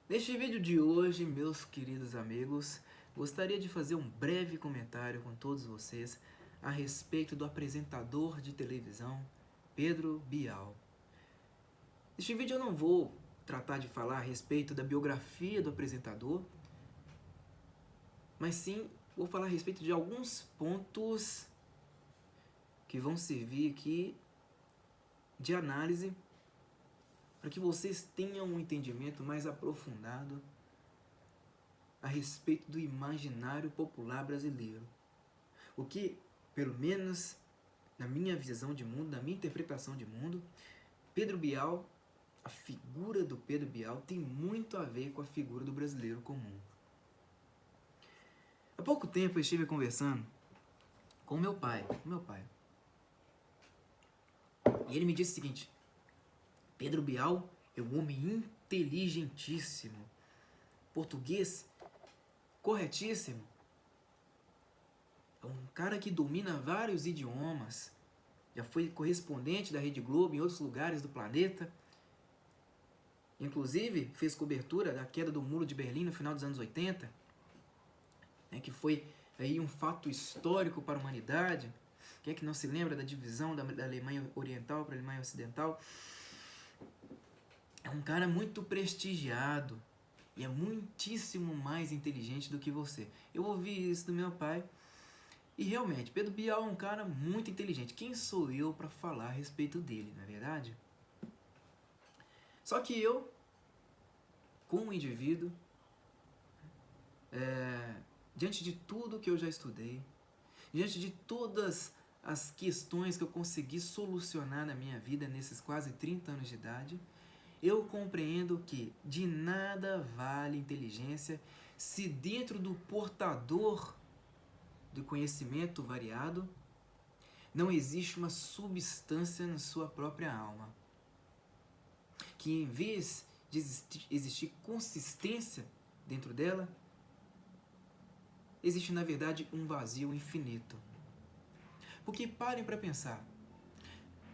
Neste vídeo de hoje, meus queridos amigos, gostaria de fazer um breve comentário com todos vocês a respeito do apresentador de televisão Pedro Bial. Neste vídeo eu não vou tratar de falar a respeito da biografia do apresentador, mas sim vou falar a respeito de alguns pontos que vão servir aqui de análise para que vocês tenham um entendimento mais aprofundado a respeito do imaginário popular brasileiro. O que, pelo menos na minha visão de mundo, na minha interpretação de mundo, Pedro Bial, a figura do Pedro Bial tem muito a ver com a figura do brasileiro comum. Há pouco tempo eu estive conversando com meu pai. E ele me disse o seguinte: Pedro Bial é um homem inteligentíssimo, português corretíssimo, é um cara que domina vários idiomas, já foi correspondente da Rede Globo em outros lugares do planeta, inclusive fez cobertura da queda do Muro de Berlim no final dos anos 80, né, que foi aí um fato histórico para a humanidade. Quem é que não se lembra da divisão da Alemanha Oriental para a Alemanha Ocidental? É um cara muito prestigiado e é muitíssimo mais inteligente do que você. Eu ouvi isso do meu pai e realmente, Pedro Bial é um cara muito inteligente. Quem sou eu para falar a respeito dele, não é verdade? Só que eu, como indivíduo, diante de tudo que eu já estudei, diante de todas as questões que eu consegui solucionar na minha vida nesses quase 30 anos de idade, eu compreendo que de nada vale inteligência se dentro do portador do conhecimento variado não existe uma substância na sua própria alma. Que em vez de existir consistência dentro dela, existe na verdade um vazio infinito. Porque parem para pensar,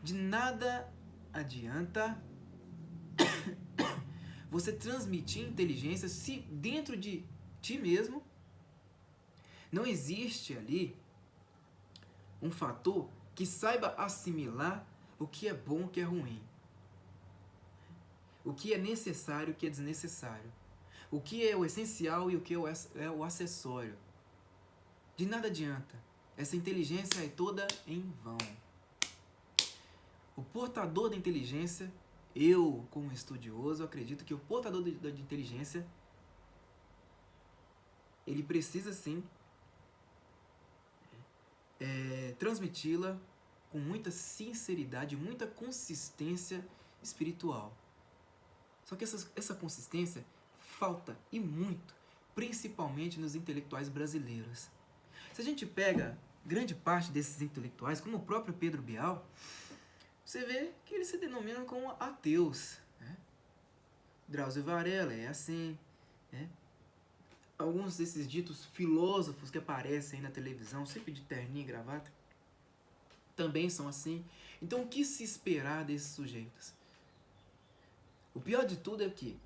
de nada adianta você transmitir inteligência se dentro de ti mesmo não existe ali um fator que saiba assimilar o que é bom e o que é ruim, o que é necessário e o que é desnecessário, o que é o essencial e o que é o acessório. De nada adianta, essa inteligência é toda em vão. O portador da inteligência, eu como estudioso acredito que o portador da inteligência ele precisa sim transmiti-la com muita sinceridade, muita consistência espiritual. Só que essa consistência falta e muito, principalmente nos intelectuais brasileiros. Se a gente pega grande parte desses intelectuais, como o próprio Pedro Bial, você vê que eles se denominam como ateus, né? Drauzio Varela é assim, né? Alguns desses ditos filósofos que aparecem aí na televisão, sempre de terninho e gravata, também são assim. Então, o que se esperar desses sujeitos? O pior de tudo é que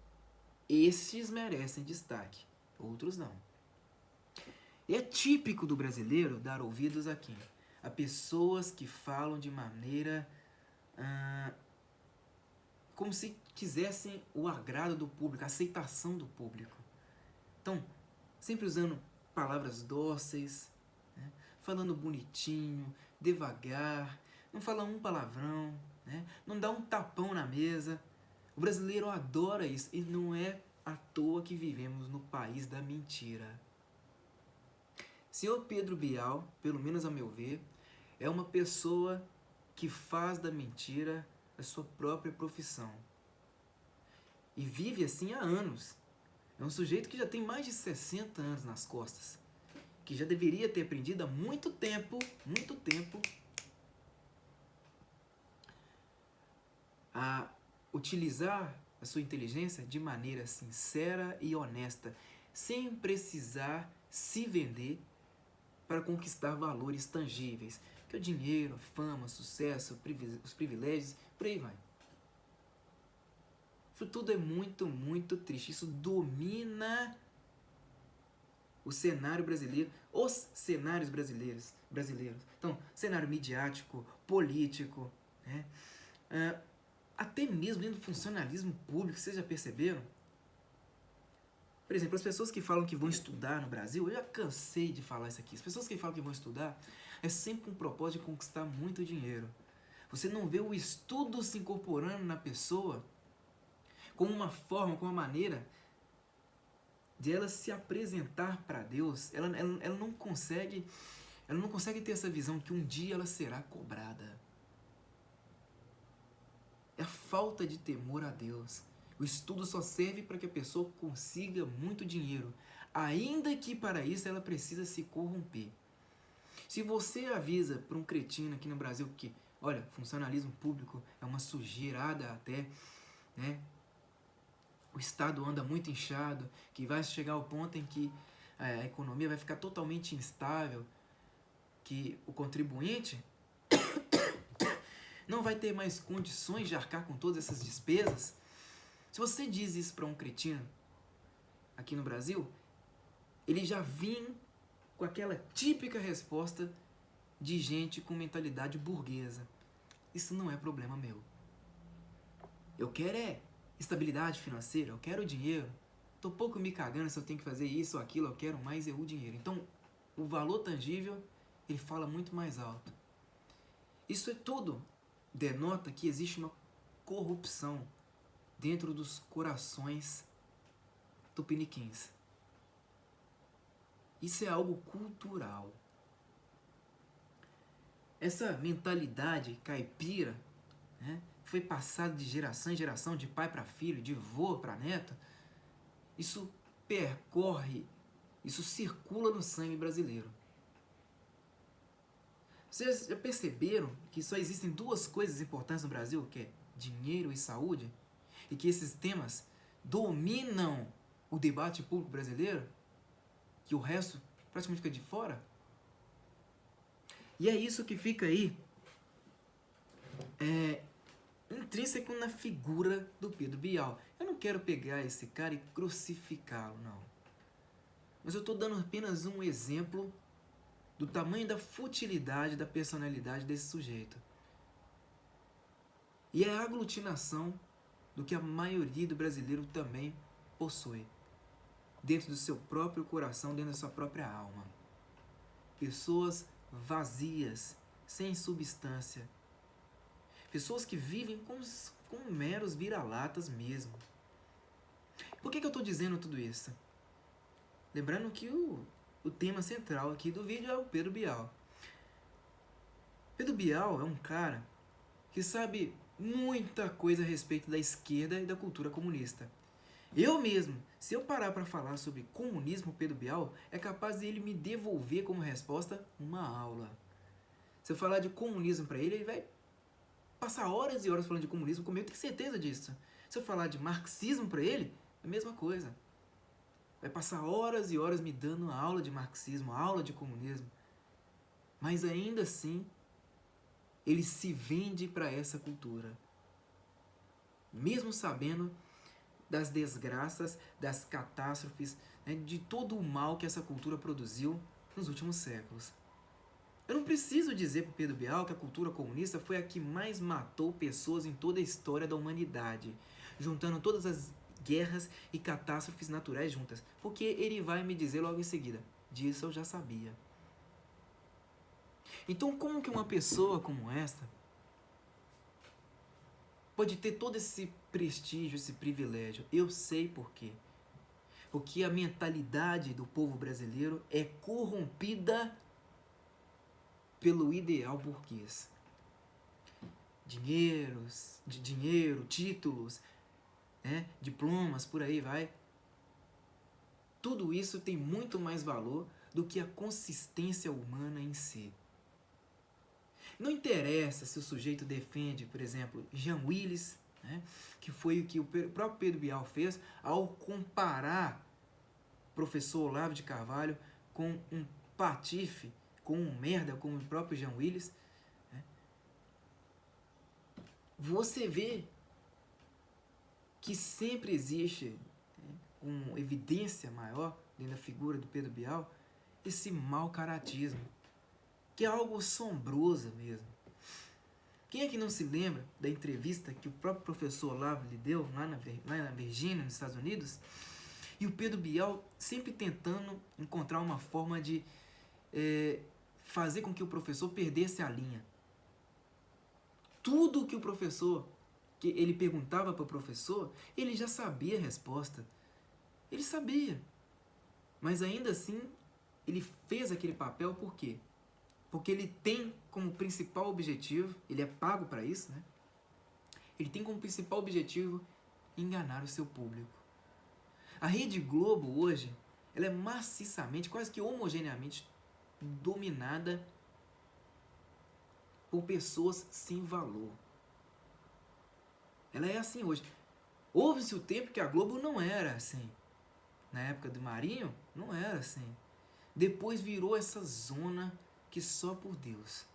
estes merecem destaque, outros não. E é típico do brasileiro dar ouvidos a quem? A pessoas que falam de maneira como se quisessem o agrado do público, a aceitação do público. Então, sempre usando palavras dóceis, né? Falando bonitinho, devagar, não fala um palavrão, né? Não dá um tapão na mesa. O brasileiro adora isso e não é à toa que vivemos no país da mentira. Senhor Pedro Bial, pelo menos a meu ver, é uma pessoa que faz da mentira a sua própria profissão. E vive assim há anos. É um sujeito que já tem mais de 60 anos nas costas, que já deveria ter aprendido há muito tempo, a utilizar a sua inteligência de maneira sincera e honesta, sem precisar se vender para conquistar valores tangíveis, que é o dinheiro, a fama, o sucesso, os privilégios, por aí vai. Isso tudo é muito, muito triste. Isso domina o cenário brasileiro, os cenários brasileiros. Então, cenário midiático, político, né? Até mesmo dentro do funcionalismo público, vocês já perceberam? Por exemplo, as pessoas que falam que vão estudar no Brasil, eu já cansei de falar isso aqui. As pessoas que falam que vão estudar é sempre com o propósito de conquistar muito dinheiro. Você não vê o estudo se incorporando na pessoa como uma forma, como uma maneira de ela se apresentar para Deus. Ela não consegue ter essa visão que um dia ela será cobrada. É a falta de temor a Deus. O estudo só serve para que a pessoa consiga muito dinheiro, ainda que para isso ela precisa se corromper. Se você avisa para um cretino aqui no Brasil que, olha, funcionalismo público é uma sujeirada até, né? O Estado anda muito inchado, que vai chegar ao ponto em que a economia vai ficar totalmente instável, que o contribuinte não vai ter mais condições de arcar com todas essas despesas. Se você diz isso para um cretino aqui no Brasil, ele já vem com aquela típica resposta de gente com mentalidade burguesa. Isso não é problema meu. Eu quero é estabilidade financeira, eu quero dinheiro. Tô pouco me cagando se eu tenho que fazer isso ou aquilo, eu quero mais é o dinheiro. Então, o valor tangível, ele fala muito mais alto. Isso é tudo denota que existe uma corrupção dentro dos corações tupiniquins. Isso é algo cultural. Essa mentalidade caipira, né, foi passada de geração em geração, de pai para filho, de avô para neto. Isso percorre, isso circula no sangue brasileiro. Vocês já perceberam que só existem duas coisas importantes no Brasil, que é dinheiro e saúde? E que esses temas dominam o debate público brasileiro? Que o resto praticamente fica de fora? E é isso que fica aí intrínseco na figura do Pedro Bial. Eu não quero pegar esse cara e crucificá-lo, não. Mas eu estou dando apenas um exemplo do tamanho da futilidade da personalidade desse sujeito. E é a aglutinação do que a maioria do brasileiro também possui. Dentro do seu próprio coração, dentro da sua própria alma. Pessoas vazias, sem substância. Pessoas que vivem como meros vira-latas mesmo. Por que eu estou dizendo tudo isso? Lembrando que o tema central aqui do vídeo é o Pedro Bial. Pedro Bial é um cara que sabe muita coisa a respeito da esquerda e da cultura comunista. Eu mesmo, se eu parar para falar sobre comunismo, Pedro Bial é capaz de ele me devolver como resposta uma aula. Se eu falar de comunismo para ele, ele vai passar horas e horas falando de comunismo comigo, eu tenho certeza disso. Se eu falar de marxismo para ele, é a mesma coisa. Vai passar horas e horas me dando aula de marxismo, aula de comunismo. Mas ainda assim, ele se vende para essa cultura. Mesmo sabendo das desgraças, das catástrofes, né, de todo o mal que essa cultura produziu nos últimos séculos. Eu não preciso dizer para o Pedro Bial que a cultura comunista foi a que mais matou pessoas em toda a história da humanidade, juntando todas as guerras e catástrofes naturais juntas, porque ele vai me dizer logo em seguida, disso eu já sabia. Então como que uma pessoa como essa pode ter todo esse prestígio, esse privilégio? Eu sei por quê. Porque a mentalidade do povo brasileiro é corrompida pelo ideal burguês. Dinheiro, títulos, né, diplomas, por aí vai. Tudo isso tem muito mais valor do que a consistência humana em si. Não interessa se o sujeito defende, por exemplo, Jean Willis, né, que foi o que o próprio Pedro Bial fez ao comparar o professor Olavo de Carvalho com um patife, com um merda, como o próprio Jean Willis. Né. Você vê que sempre existe, né, como evidência maior dentro da figura do Pedro Bial, esse mau caratismo, que é algo assombroso mesmo. Quem é que não se lembra da entrevista que o próprio professor Olavo lhe deu lá na Virgínia, nos Estados Unidos? E o Pedro Bial sempre tentando encontrar uma forma de fazer com que o professor perdesse a linha. Tudo que o professor, que ele perguntava para o professor, ele já sabia a resposta. Ele sabia. Mas ainda assim, ele fez aquele papel por quê? Porque ele tem como principal objetivo, ele é pago para isso, né? Ele tem como principal objetivo enganar o seu público. A Rede Globo hoje, ela é maciçamente, quase que homogeneamente dominada por pessoas sem valor. Ela é assim hoje. Houve-se o tempo que a Globo não era assim. Na época do Marinho, não era assim. Depois virou essa zona que só por Deus.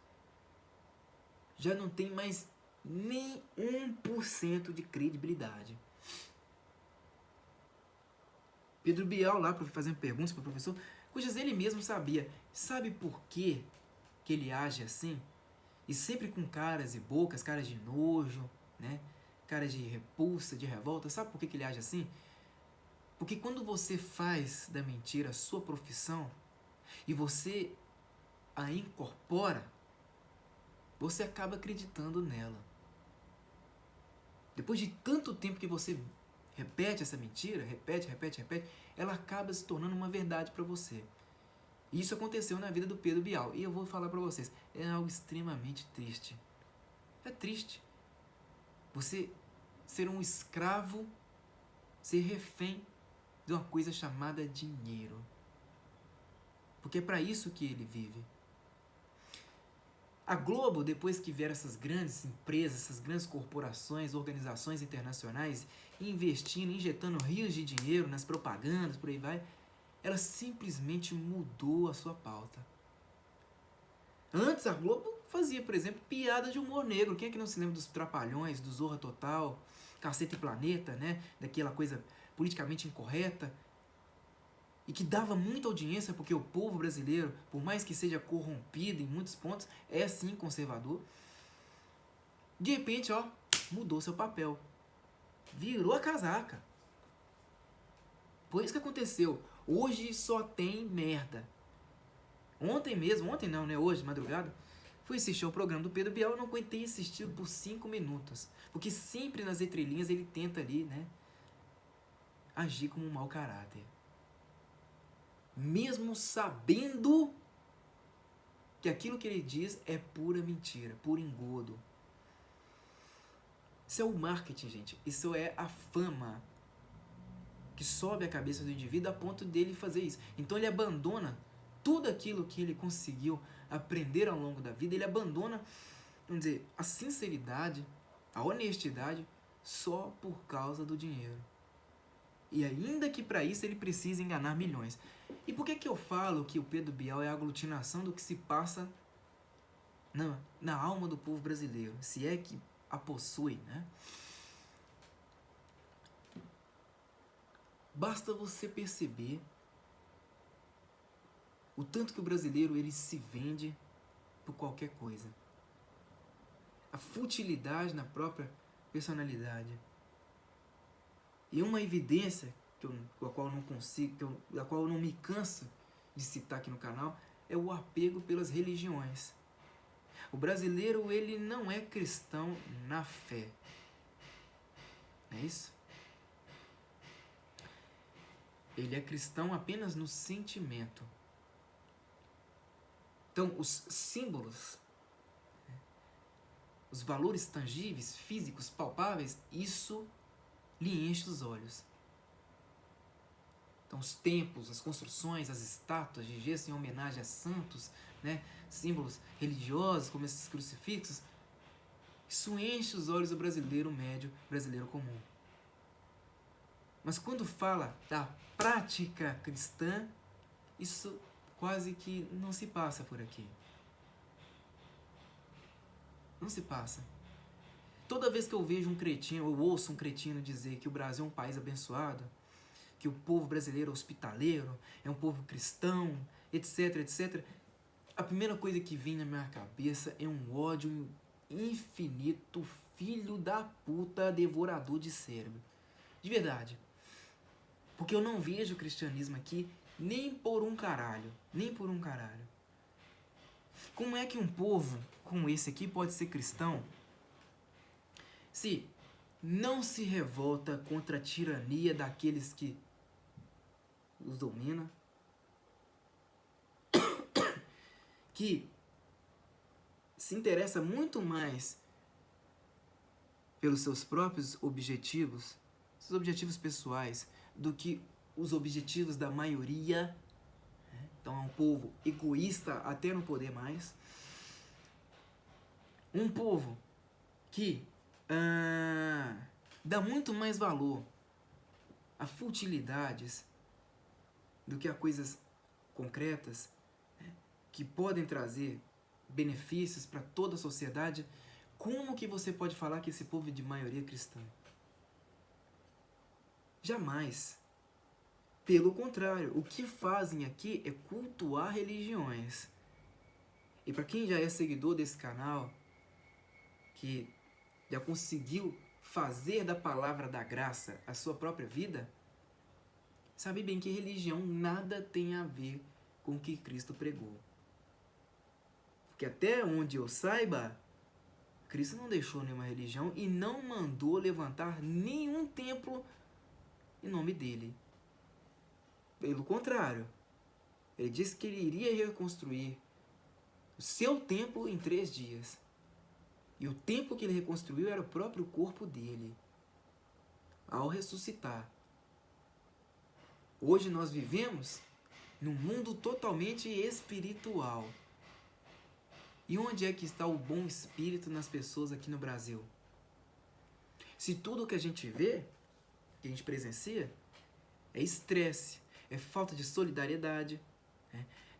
Já não tem mais nem 1% de credibilidade. Pedro Bial lá fazendo perguntas para o professor, cujas ele mesmo sabia. Sabe por quê que ele age assim? E sempre com caras e bocas, caras de nojo, né? Caras de repulsa, de revolta. Sabe por que ele age assim? Porque quando você faz da mentira a sua profissão e você a incorpora, você acaba acreditando nela. Depois de tanto tempo que você repete essa mentira, repete, ela acaba se tornando uma verdade para você. E isso aconteceu na vida do Pedro Bial. E eu vou falar para vocês, é algo extremamente triste. É triste. Você ser um escravo, ser refém de uma coisa chamada dinheiro. Porque é para isso que ele vive. A Globo, depois que vieram essas grandes empresas, essas grandes corporações, organizações internacionais, investindo, injetando rios de dinheiro nas propagandas, por aí vai, ela simplesmente mudou a sua pauta. Antes a Globo fazia, por exemplo, piadas de humor negro. Quem é que não se lembra dos Trapalhões, do Zorra Total, Caceta e Planeta, né? Daquela coisa politicamente incorreta. E que dava muita audiência porque o povo brasileiro, por mais que seja corrompido em muitos pontos, é sim conservador. De repente, ó, mudou seu papel. Virou a casaca. Foi isso que aconteceu. Hoje só tem merda. Ontem não, né? Hoje, de madrugada, fui assistir ao programa do Pedro Bial e não aguentei assistir por 5 minutos. Porque sempre nas entrelinhas ele tenta ali, né? Agir como um mau caráter. Mesmo sabendo que aquilo que ele diz é pura mentira, puro engodo. Isso é o marketing, gente. Isso é a fama que sobe a cabeça do indivíduo a ponto dele fazer isso. Então ele abandona tudo aquilo que ele conseguiu aprender ao longo da vida. Ele abandona, vamos dizer, a sinceridade, a honestidade só por causa do dinheiro. E ainda que para isso ele precise enganar milhões. E por que eu falo que o Pedro Bial é a aglutinação do que se passa na alma do povo brasileiro? Se é que a possui, né? Basta você perceber o tanto que o brasileiro ele se vende por qualquer coisa. A futilidade na própria personalidade. E uma evidência da qual eu não me canso de citar aqui no canal é o apego pelas religiões. O brasileiro ele não é cristão na fé. Não é isso? Ele é cristão apenas no sentimento. Então, os símbolos, os valores tangíveis, físicos, palpáveis, isso lhe enche os olhos. Então, os templos, as construções, as estátuas de gesso em homenagem a santos, né? Símbolos religiosos, como esses crucifixos, isso enche os olhos do brasileiro médio, brasileiro comum. Mas quando fala da prática cristã, isso quase que não se passa por aqui. Não se passa. toda vez que eu vejo um cretino, eu ouço um cretino dizer que o Brasil é um país abençoado, que o povo brasileiro é hospitaleiro, é um povo cristão, etc, etc, a primeira coisa que vem na minha cabeça é um ódio infinito, filho da puta, devorador de cérebro. De verdade. Porque eu não vejo o cristianismo aqui nem por um caralho. Nem por um caralho. Como é que um povo como esse aqui pode ser cristão se não se revolta contra a tirania daqueles que os dominam? Que se interessa muito mais pelos seus próprios objetivos, seus objetivos pessoais, do que os objetivos da maioria. Então é um povo egoísta até não poder mais. Um povo que dá muito mais valor a futilidades do que a coisas concretas, que podem trazer benefícios para toda a sociedade. Como que você pode falar que esse povo é de maioria cristã? Jamais. Pelo contrário, o que fazem aqui é cultuar religiões. E para quem já é seguidor desse canal, que já conseguiu fazer da palavra da graça a sua própria vida, sabe bem que religião nada tem a ver com o que Cristo pregou. Porque até onde eu saiba, Cristo não deixou nenhuma religião e não mandou levantar nenhum templo em nome dele. Pelo contrário, ele disse que ele iria reconstruir o seu templo em 3 dias. E o templo que ele reconstruiu era o próprio corpo dele, ao ressuscitar. Hoje nós vivemos num mundo totalmente espiritual. E onde é que está o bom espírito nas pessoas aqui no Brasil? Se tudo que a gente vê, que a gente presencia, é estresse, é falta de solidariedade,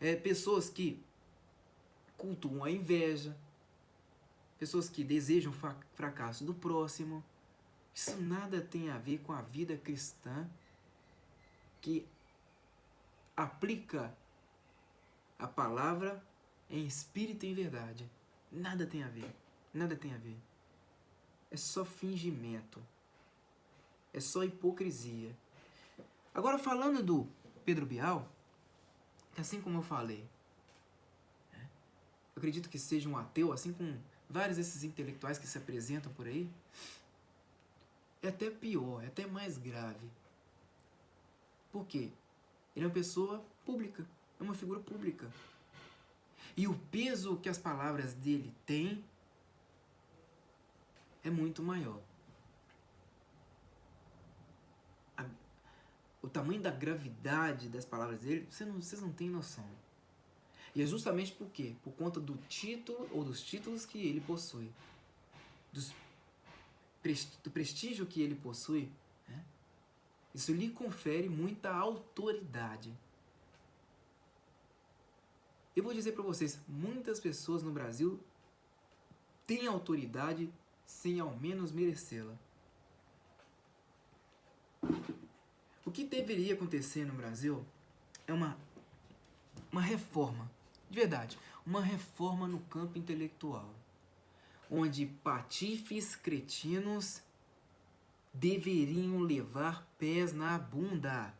é pessoas que cultuam a inveja, pessoas que desejam o fracasso do próximo. Isso nada tem a ver com a vida cristã que aplica a palavra em espírito e em verdade. Nada tem a ver. Nada tem a ver. É só fingimento. É só hipocrisia. Agora, falando do Pedro Bial, assim como eu falei, eu acredito que seja um ateu, assim como vários desses intelectuais que se apresentam por aí, é até pior, é até mais grave. Por quê? Ele é uma pessoa pública, é uma figura pública. E o peso que as palavras dele têm é muito maior. O tamanho da gravidade das palavras dele, vocês não têm noção. E é justamente por quê? Por conta do título ou dos títulos que ele possui. Do prestígio que ele possui. Isso lhe confere muita autoridade. Eu vou dizer para vocês, muitas pessoas no Brasil têm autoridade sem ao menos merecê-la. O que deveria acontecer no Brasil é uma reforma, de verdade, uma reforma no campo intelectual, onde patifes cretinos deveriam levar pés na bunda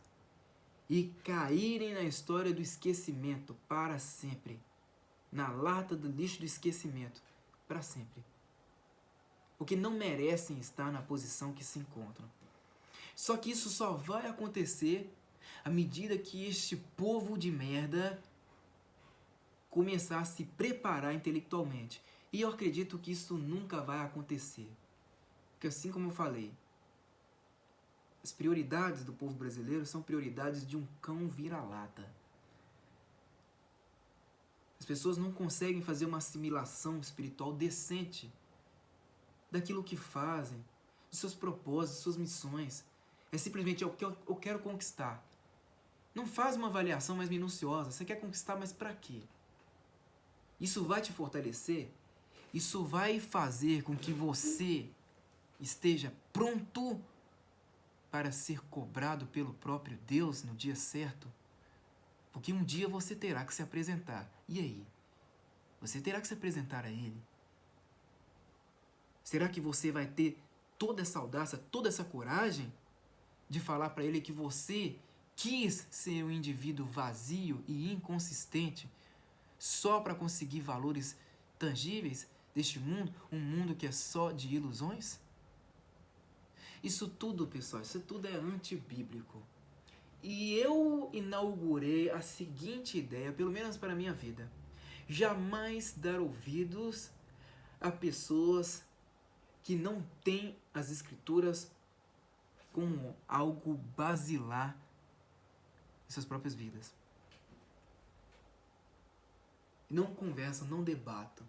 e caírem na história do esquecimento para sempre, na lata do lixo do esquecimento para sempre, porque não merecem estar na posição que se encontram. Só que isso só vai acontecer à medida que este povo de merda começar a se preparar intelectualmente. E eu acredito que isso nunca vai acontecer. Porque assim como eu falei, as prioridades do povo brasileiro são prioridades de um cão vira-lata. As pessoas não conseguem fazer uma assimilação espiritual decente daquilo que fazem, dos seus propósitos, suas missões. É simplesmente o que eu quero conquistar. Não faz uma avaliação mais minuciosa. Você quer conquistar, mas para quê? Isso vai te fortalecer? Isso vai fazer com que você esteja pronto para ser cobrado pelo próprio Deus no dia certo. Porque um dia você terá que se apresentar. E aí? Você terá que se apresentar a Ele. Será que você vai ter toda essa audácia, toda essa coragem de falar para Ele que você quis ser um indivíduo vazio e inconsistente só para conseguir valores tangíveis deste mundo, um mundo que é só de ilusões? Isso tudo, pessoal, isso tudo é antibíblico. E eu inaugurei a seguinte ideia, pelo menos para a minha vida: jamais dar ouvidos a pessoas que não têm as Escrituras como algo basilar em suas próprias vidas. Não converso, não debato.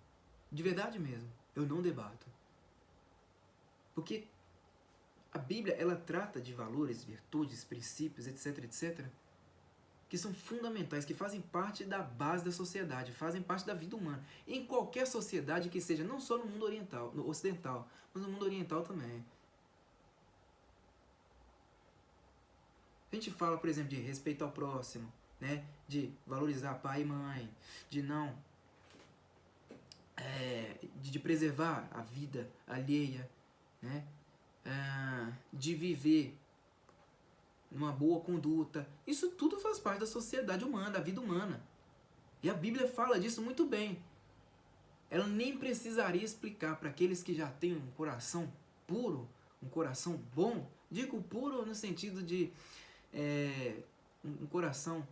De verdade mesmo, eu não debato. Porque a Bíblia, ela trata de valores, virtudes, princípios, etc, etc, que são fundamentais, que fazem parte da base da sociedade, fazem parte da vida humana. Em qualquer sociedade que seja, não só no mundo oriental, no ocidental, mas no mundo oriental também. A gente fala, por exemplo, de respeito ao próximo, né? De valorizar pai e mãe, de não... de preservar a vida alheia, né? De viver numa boa conduta. Isso tudo faz parte da sociedade humana, da vida humana. E a Bíblia fala disso muito bem. Ela nem precisaria explicar para aqueles que já têm um coração puro, um coração bom. Digo puro no sentido de um coração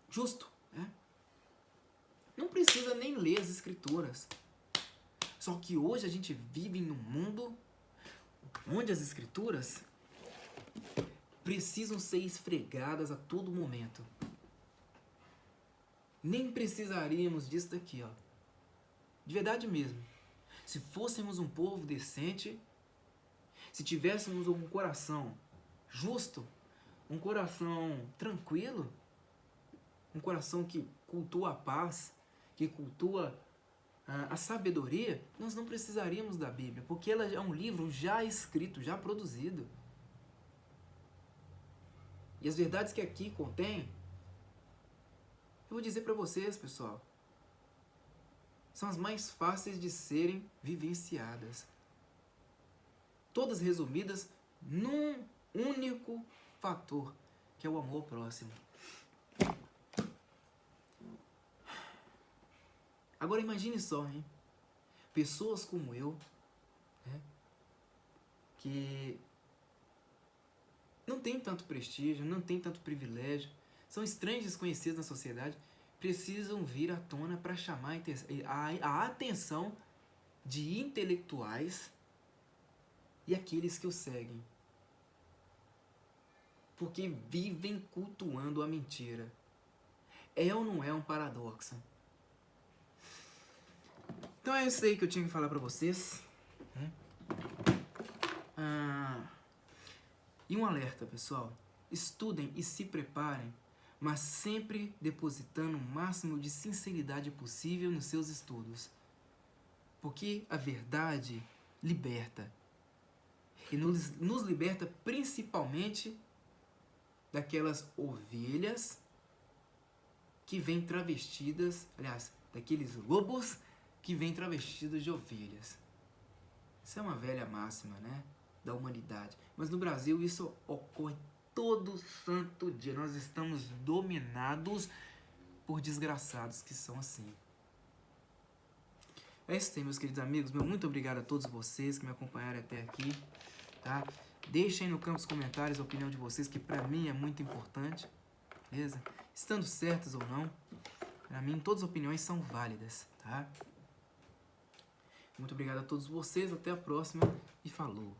justo, né? Não precisa nem ler as Escrituras. Só que hoje a gente vive num mundo onde as Escrituras precisam ser esfregadas a todo momento. Nem precisaríamos disso daqui, ó. De verdade mesmo. Se fôssemos um povo decente, se tivéssemos um coração justo, um coração tranquilo, um coração que cultua a paz, que cultua a sabedoria, nós não precisaríamos da Bíblia, porque ela é um livro já escrito, já produzido. E as verdades que aqui contém, eu vou dizer para vocês, pessoal, são as mais fáceis de serem vivenciadas. Todas resumidas num único fator, que é o amor próximo. Agora imagine só, hein? Pessoas como eu, né, que não tem tanto prestígio, não tem tanto privilégio, são estranhos desconhecidos na sociedade, precisam vir à tona para chamar a atenção de intelectuais e aqueles que o seguem. Porque vivem cultuando a mentira. É ou não é um paradoxo? Então é isso aí que eu tinha que falar para vocês. E um alerta, pessoal. Estudem e se preparem, mas sempre depositando o máximo de sinceridade possível nos seus estudos. Porque a verdade liberta. E nos liberta principalmente daquelas ovelhas que vêm travestidas, aliás, daqueles lobos que vêm travestidos de ovelhas. Isso é uma velha máxima, né, da humanidade. Mas no Brasil isso ocorre todo santo dia. Nós estamos dominados por desgraçados que são assim. É isso aí, meus queridos amigos. Muito obrigado a todos vocês que me acompanharam até aqui, tá? Deixem no campo dos comentários a opinião de vocês, que pra mim é muito importante, beleza? Estando certas ou não, pra mim todas as opiniões são válidas, tá? Muito obrigado a todos vocês, até a próxima e falou!